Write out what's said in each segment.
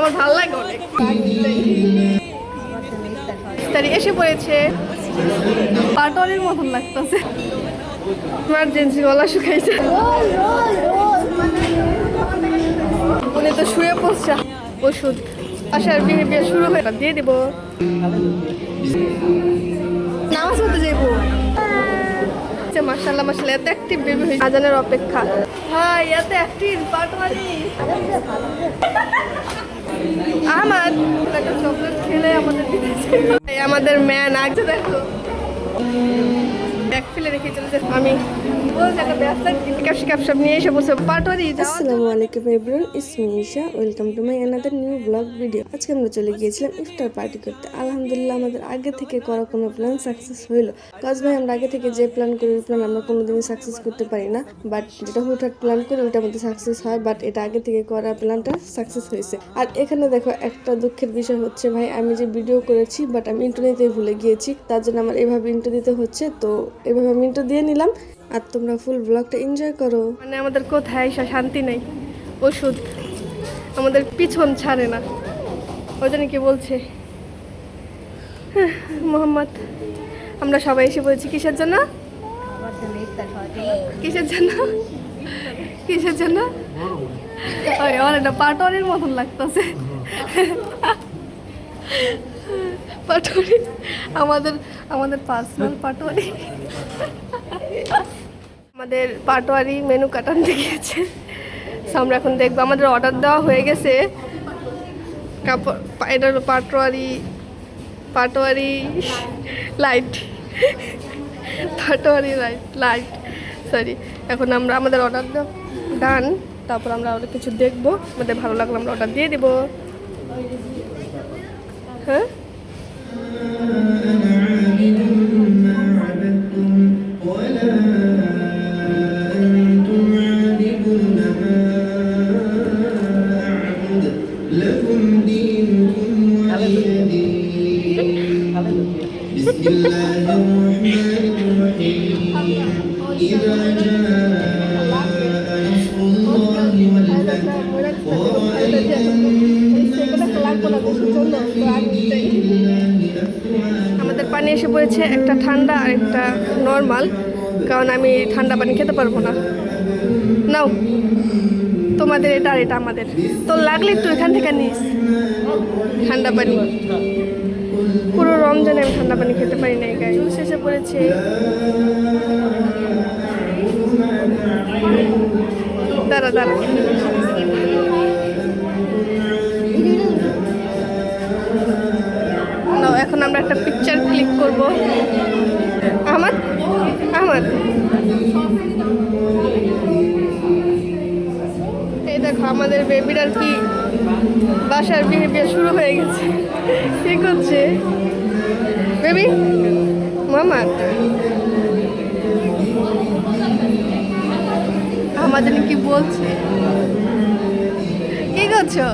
আমার ভালো লাগে অনেক। ইফতারি এসে পড়েছে, পাটরের মতন লাগতেছে। ইমার্জেন্সি গলা শুকাইছে, উনি তো শুয়ে পড়ছে। ওষুধ আসার বিহেভিয়ার শুরু হয়ে দিয়ে দিব। নামাজ পড়তে যাইবো। মাশাআল্লাহ মাশাআল্লাহ, এত অ্যাক্টিভ বেবি হয়েছে। আজানের অপেক্ষা। হ্যাঁ এত অ্যাক্টিভ পাটওয়ারি। আমার চকলেট খেলে আমাদের ম্যান আগে দেখো ব্যাগ ফেলে রেখে চলেছে। আমি আসসালামু আলাইকুম everyone, it's me Isha. Welcome to my another new blog video. আজকে আমরা চলে গিয়েছিলাম ইফতার পার্টি করতে। আলহামদুলিল্লাহ আমাদের আগে থেকে করা কোনো প্ল্যান সাকসেস হইলো। কাজ ভাই আমরা আগে থেকে যে প্ল্যান করি প্ল্যান আমরা কোনোদিনই সাকসেস করতে পারি না, বাট যেটা হুটহাট প্ল্যান করি ওটা আমাদের সাকসেস হয়। বাট এটা আগে থেকে করা প্ল্যানটা সাকসেস হয়েছে। আর এখানে দেখো একটা দুঃখের বিষয় হচ্ছে ভাই, আমি যে ভিডিও করেছি বাট আমি ইন্ট্রো নিতে ভুলে গিয়েছি, তার জন্য আমার এভাবে ইন্ট্রো দিতে হচ্ছে। তো এভাবে আমি ইন্ট্রো দিয়ে নিলাম, আর তোমরা ফুল ব্লগটা এনজয় করো। মানে আমাদের কোথায় শান্তি নাই, ওষুধ আমাদের পিছন ছাড়ে না। ওই জন্য কি বলছে মোহাম্মদ, আমরা সবাই এসে বলছি কিসের জন্য, কিসের জন্য, কিসের জন্য? অনেকটা পাটওয়ারির মতন লাগতেছে। পাটওয়ারি আমাদের আমাদের পার্সোনাল পাটওয়ারি। আমাদের পাটওয়ারি মেনু কার্ড আনতে গিয়েছে। আমরা এখন দেখবো। আমাদের অর্ডার দেওয়া হয়ে গেছে। কাপড় এটা হলো Patwari, Patwari light, Patwari light sorry. এখন আমরা আমাদের অর্ডার দেওয়া ডান। তারপর আমরা ওটা কিছু দেখবো, আমাদের ভালো লাগলো আমরা অর্ডার দিয়ে দিব। হ্যাঁ আমাদের পানি এসে পড়েছে, একটা ঠান্ডা আর একটা নর্মাল, কারণ আমি ঠান্ডা পানি খেতে পারবো না। নাও তোমাদের এটা আর এটা আমাদের। তো লাগলে একটু এখান থেকে নিস ঠান্ডা পানি। পুরো রমজানে আমি ঠান্ডা পানি খেতে পারি না। গায়ে জুস এসে পড়েছে। দাঁড়া দাঁড়া, এখন আমরা একটা পিকচার ক্লিক করব। আহমদ আহমদ, এই দেখো আমাদের বেবিটার কি বাসার বিহেভিয়ার শুরু হয়ে গেছে। কি করছে বেবি? মামা আমাদের কি বলছে? কি করছো?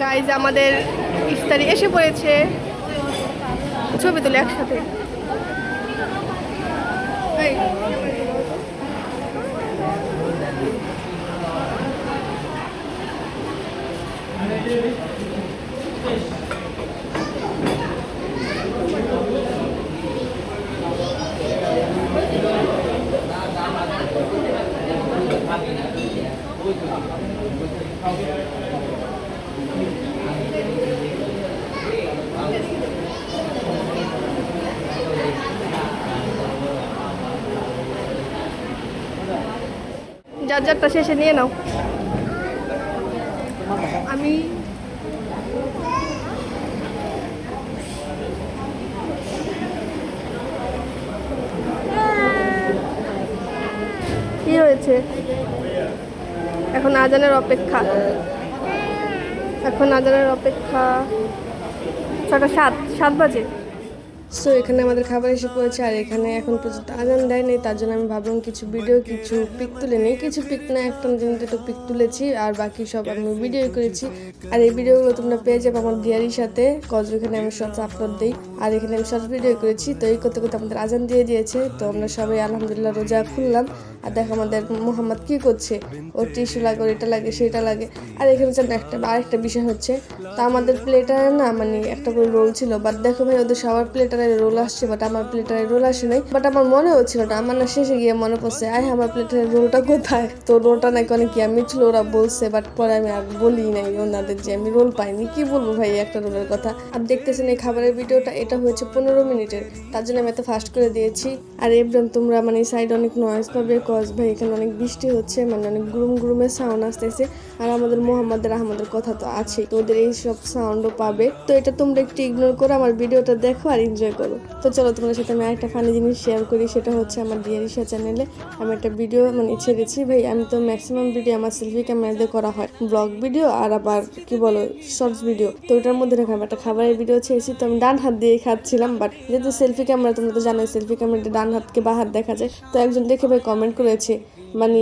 গাইজ আমাদের ইফতারি এসে পড়েছে, ছবি তুলে একসাথে। এই, যার যারটা শেষে নিয়ে নাও। আমি কি হয়েছে? এখন আজানের অপেক্ষা, এখন আজানের অপেক্ষা। 6:07 বাজে। সো এখানে আমাদের খাবার এসে পড়েছে, আর এখানে এখন পর্যন্ত আজান দেয় নেই। তার জন্য আমি ভাবলাম কিছু ভিডিও, কিছু পিক তুলে নেই। কিছু পিক না, একটা দুটো পিক তুলেছি, আর বাকি সব আমি ভিডিও করেছি। আর এই ভিডিওগুলো তোমরা পেয়ে যাবে আমার ডিয়ারির সাথে, কজ এখানে আমি শর্টস আপলোড দিই। আর এখানে আমি শর্টস ভিডিও করেছি। তো এই করতে করতে আমাদের আজান দিয়ে দিয়েছে। তো আমরা সবাই আলহামদুলিল্লাহ রোজা খুললাম। আর দেখো আমাদের মোহাম্মদ কি করছে, ওর টিস্যু লাগে, ওর এটা লাগে, সেটা লাগে। আর এখানে যেন আরেকটা বিষয় হচ্ছে, তো আমাদের প্লেটারে না মানে একটা করে রোল ছিল, বাট দেখো ভাই ওদের সবার প্লেটারে রোল আসছে, বাট আমার প্লেটারে রোল আসে নাই। বাট আমার মনে হচ্ছিল না, আমার না শেষে গিয়ে মনে পড়ছে, আমার প্লেটারে রোলটা কোথায়। তো রোলটা নাকি অনেক ইয়ামি ছিল, ওরা বলছে, বাট পরে আমি আর বলি নাই ওনাদের যে আমি রোল পাইনি। কি বলবো ভাই একটা রোলের কথা। আর দেখতেছেন এই খাবারের ভিডিওটা, এটা হয়েছে 15 মিনিটের, তার জন্য আমি এত ফাস্ট করে দিয়েছি। আর এবার তোমরা মানে সাইড অনেক নয়েজ পাবে, কজ ভাই এখানে অনেক বৃষ্টি হচ্ছে, মানে অনেক গুরুমের সাউন্ড আসতেছে। আর আমাদের মোহাম্মদের আহমদের কথা তো আছে, তো ওদের এইসব সাউন্ডও পাবে। তো এটা তোমরা একটু ইগনোর করো, আমার ভিডিওটা দেখো আর এনজয় করো। তো চলো তোমাদের সাথে আমি আরেকটা ফানি জিনিস শেয়ার করি, সেটা হচ্ছে আমার ডিয়ারিশা চ্যানেলে আমি একটা ভিডিও মানে ছেড়েছি। ভাই আমি তো ম্যাক্সিমাম ভিডিও আমার সেলফি ক্যামেরা দিয়ে করা হয়, ব্লগ ভিডিও আর আবার কি বলো শর্টস ভিডিও। তো ওটার মধ্যে রেখে একটা খাবারের ভিডিও ছেড়েছি। তো আমি ডান হাত দিয়ে খাচ্ছিলাম, বাট যেহেতু সেলফি ক্যামেরা, তোমরা তো জানোই সেলফি ক্যামেরাতে ডান হাতকে বা হাত দেখা যায়। তো একজন দেখে ভাই কমেন্ট করেছে, মানে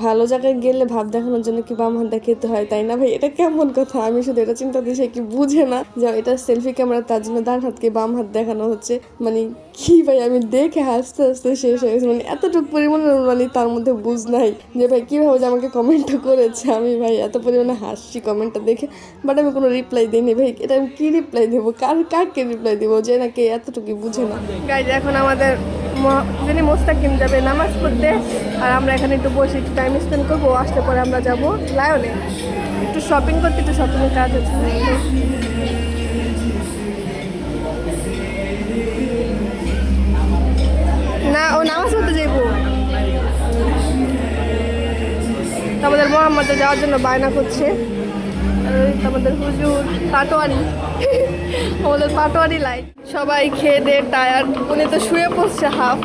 ভালো জায়গায় গেলে ভাব দেখানোর জন্য কি বাম হাত দেখাতে হয়, তাই না ভাই? এটা কেমন কথা? আমি শুধু এটা চিন্তা দিয়েছি, কি বুঝে না যে এটা সেলফি ক্যামেরা, তার জন্য ডান হাতকে বাম হাত দেখানো হচ্ছে। মানে কি ভাই, আমি দেখে হাসতে হাসতে শেষ হয়ে গেছে। মানে এতটুকু পরিমাণে মানে তার মধ্যে বুঝ নাই যে ভাই কীভাবে যে আমাকে কমেন্টটা করেছে। আমি ভাই এত পরিমাণে হাসছি কমেন্টটা দেখে, বাট আমি কোনো রিপ্লাই দিইনি। ভাই এটা আমি কী রিপ্লাই দেবো, কাকে রিপ্লাই দেবো যে নাকি এতটুকু বুঝে না। গাইজ এখন আমাদের যিনি মোস্তাকিম যাবে নামাজ পড়তে, আর আমরা এখানে একটু বসে একটু টাইম স্পেন্ড করবো। আসতে পরে আমরা যাবো লায়নে একটু শপিং করতে, একটু শপিংয়ের কাজ হচ্ছে। না, ও নামাজ পড়তে যাইবো। আমাদের মোহাম্মদে যাওয়ার জন্য বায়না করছে। আমাদের হুজুর পাটোয়ারি, আমাদের পাটোয়ারি লাইট। সবাই খেয়ে দে টায়ার্ড, উনি তো শুয়ে পড়ছে হাফ।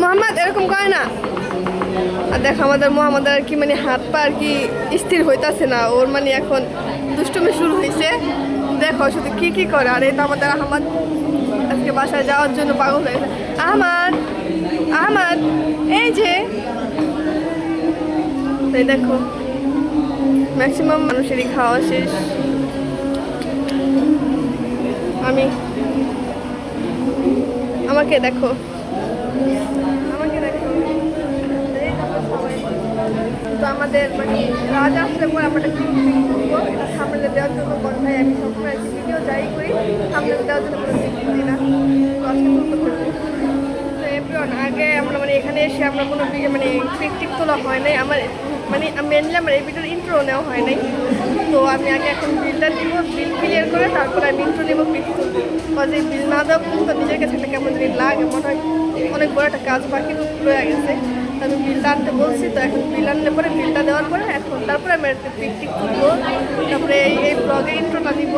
মোহাম্মদ এরকম করে না। আর দেখো আমাদের মোহাম্মদ আর কি মানে হাত পা আর কি স্থির হইতাছে না, ওর মানে এখন দুষ্টুমি শুরু হয়েছে। দেখো শুধু কি করে। আর এই তো আমাদের আহমদ আজকে বাসায় যাওয়ার জন্য পাগল হয়েছে। আহমদ এই যে, তাই দেখো ম্যাক্সিমাম মানুষেরই খাওয়া শেষ। আমাকে দেখো, তো আমাদের মানে রাজ আসলে পর আমরা সামনে দেওয়ার জন্য কথায় আমি সবসময় ভিডিও যাই করি, সামনে দেওয়ার জন্য কোনো দিই না। তো এপ্রিল আগে আমরা মানে এখানে এসে আমরা কোনো মানে পিকটিক তোলা হয় নাই। আমার মানে মেনলি আমার এই ভিডিওর ইন্ট্রো নেওয়া হয় নাই। তো আমি আগে এখন বিলটা দিব, বিল ক্লিয়ার করে তারপরে আমি ইন্ট্রো নেবো, পিক তুলবো। কজ এই বিল না দেওয়া পর্যন্ত নিজের কাছে একটা কেমন জিনিস লাগে, মনে হয় অনেক বড় একটা কাজ বাকি রয়ে গেছে। আমি বিলটা আনতে বলছি, তো এখন বিল আনলে পরে বিলটা দেওয়ার পরে এখন তারপরে আমি একটা পিকটিক তুলবো, তারপরে এই ব্লগে ইন্ট্রোটা দিব।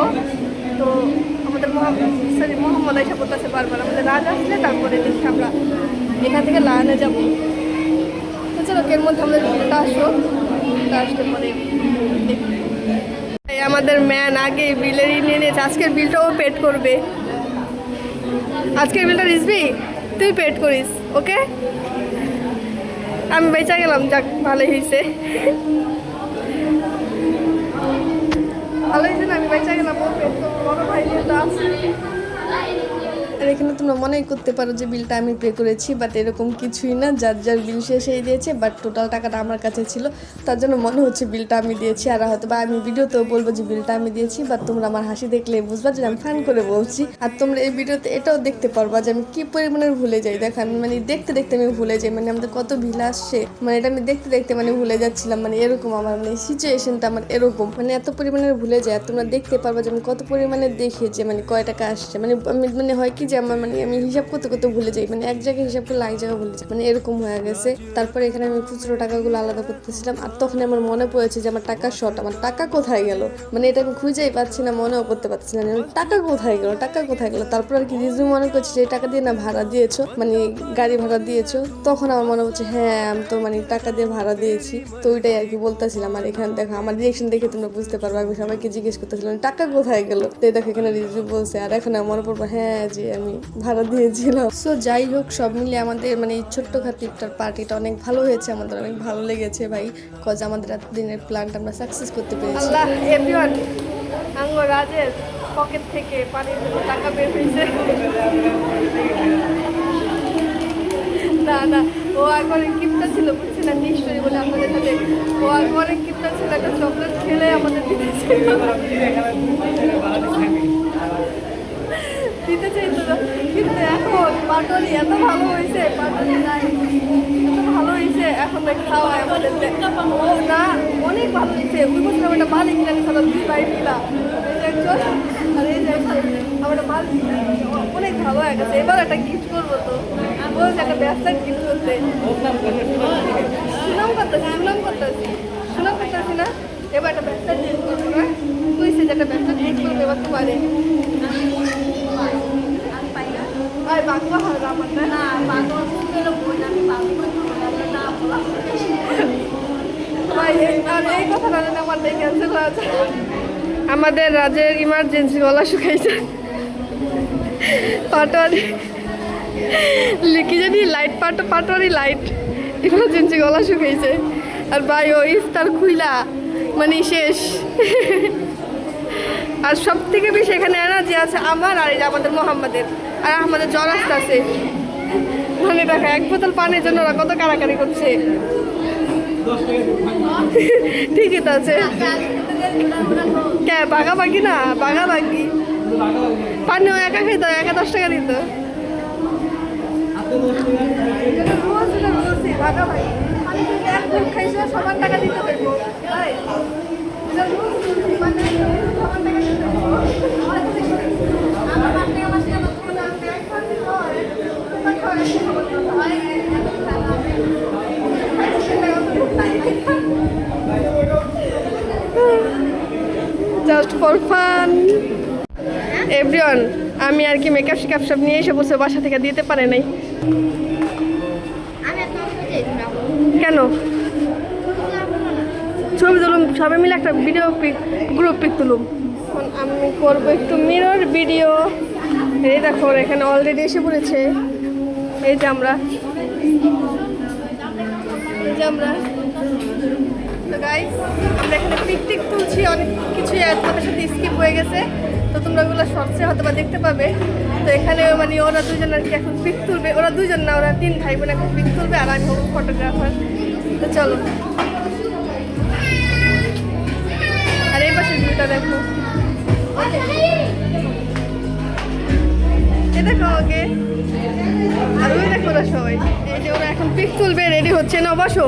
তো আমাদের মোহাম্মদ আইসা করতেছে বারবার, আমাদের রাজ আসলে তারপরে দেখি আমরা এখান থেকে লায়নে যাবো। তো চলো এর মধ্যে আমাদের বিলটা আসো, আসলে পরে দেখি। এই আমাদের ম্যান আগে বিলের নিয়ে নিয়েছে, আজকের বিলটাও পেড করবে। আজকের বিলটা রিসবি তুই পেড করিস, ওকে? আমি বেঁচে গেলাম, যাক ভালোই হয়েছে। ভালো হয়েছে না, আমি বেঁচে গেলাম, ও পেড করবো, বড় ভাই যেটা আছে। আর এখানে তোমরা মনেই করতে পারো যে বিলটা আমি পে করেছি, বাট এরকম কিছুই না। যার যার বিল শেষেই দিয়েছে, বাট টোটাল টাকাটা আমার কাছে ছিল, তার জন্য মনে হচ্ছে বিলটা আমি দিয়েছি। আর হয়তো বা আমি ভিডিওতেও বলবো যে বিলটা আমি দিয়েছি, বাট তোমরা আমার হাসি দেখলে বুঝবা যে আমি ফান করে বলছি। আর তোমরা এই ভিডিওতে এটাও দেখতে পারবা যে আমি কি পরিমাণে ভুলে যাই। দেখো আমি মানে দেখতে দেখতে আমি ভুলে যাই, মানে আমাদের কত বিল আসছে, মানে এটা আমি দেখতে দেখতে মানে ভুলে যাচ্ছিলাম। মানে এরকম আমার মানে সিচুয়েশনটা আমার এরকম, মানে এত পরিমাণে ভুলে যায়। আর তোমরা দেখতে পারবা যে আমি কত পরিমাণে দেখি যে মানে কয় টাকা আসছে। মানে আমি মানে হয় কি যে আমার মানে আমি হিসাব করতে করতে ভুলে যাই, মানে এক জায়গায় হিসাব করলে এক জায়গায় ভুলে যাই, মানে এরকম হয়ে গেছে। তারপরে এখানে আমি খুচরো টাকাগুলো আলাদা করতেছিলাম, আর তখন আমার মনে পড়েছে যে আমার টাকা শর্ট, আমার টাকা কোথায় গেল, মানে এটা আমি খুঁজেই পাচ্ছি না, মনেও করতে পারছি না টাকা কোথায় গেল, টাকা কোথায় গেল। তারপর আর কি রিজু মনে করছি যে টাকা দিয়ে না ভাড়া দিয়েছো, মানে গাড়ি ভাড়া দিয়েছো। তখন আমার মনে হচ্ছে হ্যাঁ আমি তো মানে টাকা দিয়ে ভাড়া দিয়েছি, তো ওইটাই আর কি বলতেছিলাম। আর এখানে দেখো আমার রিয়েকশন দেখে তোমরা বুঝতে পারবে, আমি সবাইকে জিজ্ঞেস করতেছিলাম টাকা কোথায় গেল, তো দেখো এখানে রিজু বলছে। আর এখন আমার মনে পড়বো হ্যাঁ যে আমি ভাড়া দিয়েছিলাম। সো যাই হোক, সব মিলিয়ে আমাদের মানে এই ছোট্টখাটো ইফতার পার্টিটা অনেক ভালো হয়েছে, আমাদের অনেক ভালো লেগেছে ভাই, কজ আমাদের এতদিনের প্ল্যানটা আমরা সাকসেস করতে পেরেছি। আল্লাহ, এভরিওয়ান, আঙ্গ রাজের পকেট থেকে পানির জন্য টাকা বের হয়েছে। না না, ও আগে অনেক কিপটা ছিল, বুঝছি না নিশ্চয়ই বলে আপনাদের সাথে। ও আগে অনেক কিপটা ছিল, একটা চকলেট খেলে আমাদের দিতেছিল, দিতে চাইতো না। কিন্তু এখন পাটনি এত ভালো হয়েছে, পাটনি নাই এত ভালো হয়েছে, এখন খাওয়ায় আমাদের। ও না, অনেক ভালো হয়েছে। ওই বছর আমার একটা বালি কিনে আনছিল, 2 ভাই মিলা, একজন আর এই যে আমার একটা বালি অনেক ভালো হয়ে গেছে। এবার একটা গিফট করবো, তো বলছে একটা ব্যাসলেট গিফট করতে। সুনাম করতেছি না, এবার একটা ব্যাসলেট গিফট করবো না, বুঝছে যে একটা ব্যাসলেট গিফট করবো এবার তোমারে। ভাই বাংলা হয় আমার না, এই কথা না আমার ক্যান্সেল হয়ে আছে। আমাদের রাজের ইমার্জেন্সি গলা শুকাইছে, পাটোয়ারি কি জানি লাইট, পাটোয়ারি লাইট, ইমার্জেন্সি গলা শুকাইছে। আর ভাই ও ইফতার খুইলা মানে শেষ। আর সব থেকে বেশি এখানে এনার্জি আছে আমার, আর এই যে আমাদের মোহাম্মদের, আর আমাদের জ্বর আসতে আছে। মানে দেখো 1 বোতল পানির জন্য ওরা কত কাড়াকাড়ি করছে। ঠিকই তো আছে, কে বাঘাবাগি না, বাঘাবাগি পানিও একা খাইতো, একা 10 টাকা দিত। ভাগাভাগি আমি কিন্তু 1 গ্লাস খাইছি, সমান টাকা দিতে পারবো। Just for fun everyone. আমি আর কি মেকআপ শেকআপ সব নিয়ে এসে বসে বাসা থেকে দিতে পারে নাই। কেন? ছবি তুলুম সবাই মিলে, একটা ভিডিও পিক, গ্রুপ পিক তুলুম। এখন আমি করবো একটু মিরর ভিডিও। এই দেখো এখানে অলরেডি এসে পড়েছে, এই যে আমরা, তো গাইস আমরা এখানে পিকটিক তুলছি, অনেক কিছু তোমাদের সাথে স্কিপ হয়ে গেছে, তো তোমরা ওগুলো শর্টসে হয়তো বা দেখতে পাবে। তো এখানে মানে ওরা দুজন আর কি এখন পিক তুলবে, ওরা দুজন না, ওরা 3 ভাই বোন এখন পিক তুলবে, আর আমি হবো ফটোগ্রাফার। তো চলো, আর এই পাশে ভিউটা দেখো, এ দেখো ওকে, আর ওই দেখো ওরা সবাই, এই যে ওরা এখন পিক তুলবে, রেডি হচ্ছে না, বসো।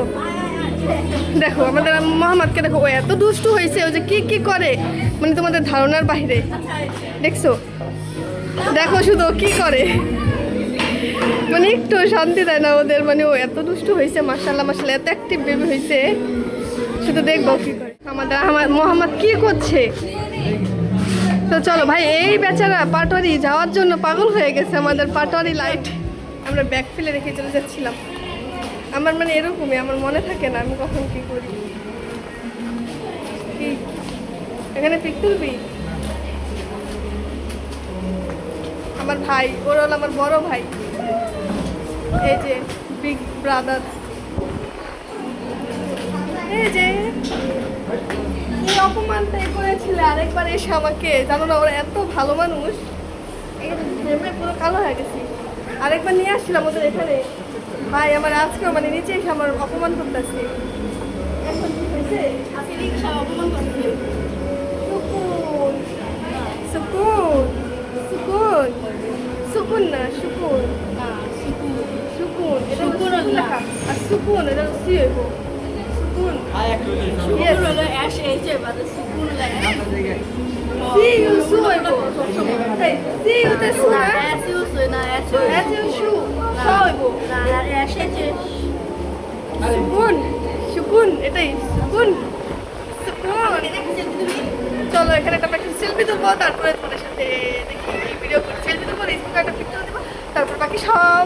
দেখো আমাদের মোহাম্মদকে দেখো, ও এত দুষ্টু হয়েছে, ও যে কি করে মানে তোমাদের ধারণার বাইরে। দেখছো, দেখো শুধু কি করে, মানে একটু শান্তি দেয় না ওদের, মানে ও এত দুষ্টু হয়েছে। মাশাআল্লাহ মাশাআল্লাহ, এত অ্যাক্টিভ বেবি হয়েছে, শুধু দেখবো কি করে। আমার মোহাম্মদ কি করছে। তো চলো ভাই, এই বেচারা পাটোয়ারি যাওয়ার জন্য পাগল হয়ে গেছে, আমাদের পাটোয়ারি লাইট। আমরা ব্যাগ ফেলে রেখে চলে যাচ্ছিলাম, আমার মানে এরকমই, আমার মনে থাকে না আমি কখন কি করি। কি এখানে পিক তুলবি? আমার ভাই, ওর হলো আমার বড় ভাই, এই যে বিগ ব্রাদার। এই যে এই অপমানটাই করেছিল আরেকবার এসে আমাকে, জানো না ওরা এত ভালো মানুষ, ঘেমে পুরো কালো হয়ে গেছি। আরেকবার নিয়ে আসছিলাম ওদের এখানে, ভাই আমার আজকেও মানে নিচে এসে আমার অপমান করতেছে। এখন কি হয়েছে? অপমান করছে। সুকুন সুকুন সুকুন সুকুন না সুকুন সুকুন, এটা সুকুন লেখা, আর সুকুন এটা সি হইব। সুকুন সুকুন হলো এস এইচ এ বাদে সুকুন লেখা। সি ইউ সু হইব সবসময়। সি ইউ তে সু না, এস ইউ সু না, এস ইউ সু স হইব না, এস এইচ এ সুকুন সুকুন, এটাই সুকুন সুকুন। চলো এখানে একটা সেলফি তুলবো, তারপরে তোমাদের সাথে দেখি ভিডিও করে সেলফি তুলবো, একটা পিকচার দেবো, তারপর বাকি সব।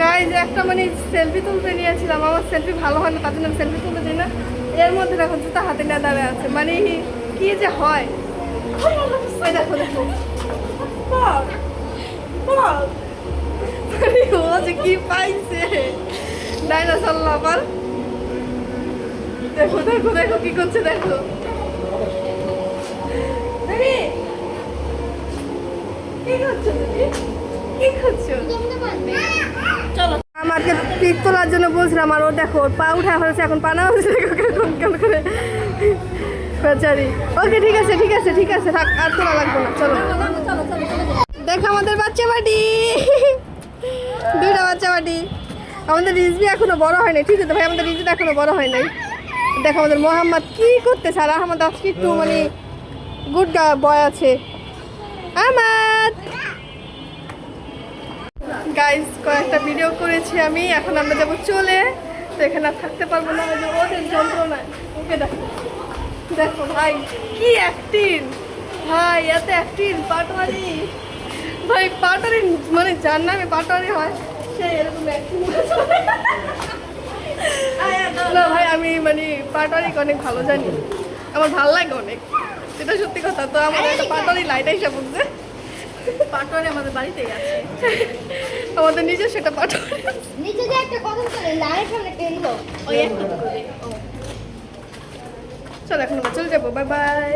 গাইজ একটা মানে সেলফি তুলতে নিয়েছিলাম, আমার সেলফি ভালো হয় না, তার জন্য সেলফি তুলতে দিই না। এর মধ্যে দেখো জুতা হাতে নিয়ে দাঁড়ায় আছে, মানে কি যে হয়। ওই দেখো দেখো ও যে কি পাইছে ডাইনোসর লাভার। দেখো দেখো দেখো কি করছে, দেখো কি করছো তুমি, কি করছো? চলো আমাকে পিক তোলার জন্য বলছিলাম, আর ও দেখো ওর পা উঠা হয়েছে, এখন পানা হয়েছে কেমন করে বেচারি। ওকে ঠিক আছে ঠিক আছে ঠিক আছে, থাক আর তোলা লাগবে না। চলো দেখো আমাদের বাচ্চা বাড়ি, দুইটা বাচ্চা বাড়ি। আমাদের রিজবি এখনো বড় হয় নাই, ঠিক আছে ভাই, আমাদের রিজবি এখনো বড় হয় নাই। দেখো আমাদের মোহাম্মদ কি করতেছে, আর আহমদ আজকে একটু মানে গুড বয় আছে। আহমদ গাইজ কয়েকটা ভিডিও করেছি আমি, এখন আমরা যাবো চলে, তো এখানে আর থাকতে পারবো না, ওই যে ওদের যন্ত্রণায়। ওকে দেখো দেখো ভাই কি অ্যাক্টিং, ভাই এত অ্যাক্টিং পাটোয়ারি, ভাই পাটোয়ারি মানে যার নামে পাটোয়ারি হয় সে এরকম অ্যাক্টিং। না ভাই আমি মানে পাটোয়ারিকে অনেক ভালো জানি, আমার ভালো লাগে অনেক, এটা সত্যি কথা। তো আমাদের একটা পাটোয়ারি লাইট এসে বলছে, পাটোয়ারি আমাদের বাড়িতেই আছে, আমাদের নিজের সেটা পাটোয়ারি নিচে যে একটা কথা বলে লাইট হলে কেন্দ্র ওই একটা করে। চল এখন আমরা চলে যাবো, বাই বাই।